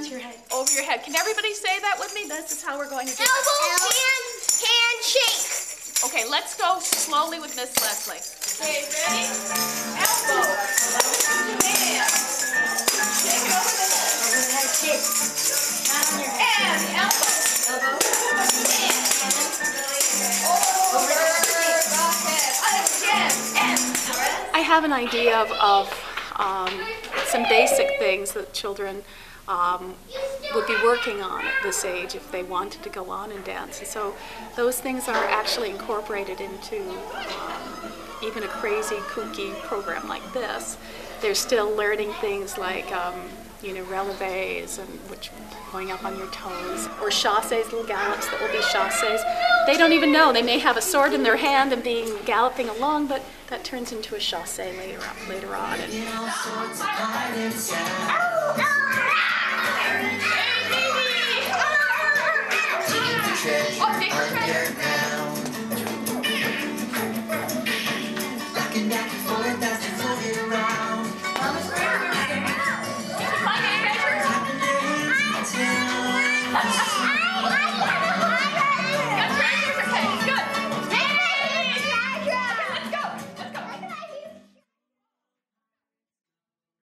hands your head. Over your head. Can everybody say that with me? This is how we're going to do it. Elbow, hand, shake. Okay, let's go slowly with Miss Leslie. Okay, ready? Elbow, hand. Shake it over the head. Shake. Hand on your head. And elbow. Elbow. Hand. Over the head. Again. And I have an idea of some basic things that children would be working on at this age if they wanted to go on and dance. And so those things are actually incorporated into even a crazy, kooky program like this. They're still learning things like, you know, releves, and which going up on your toes, or chassés, little gallops that will be chassés. They don't even know. They may have a sword in their hand and being galloping along, but that turns into a chassé later on. And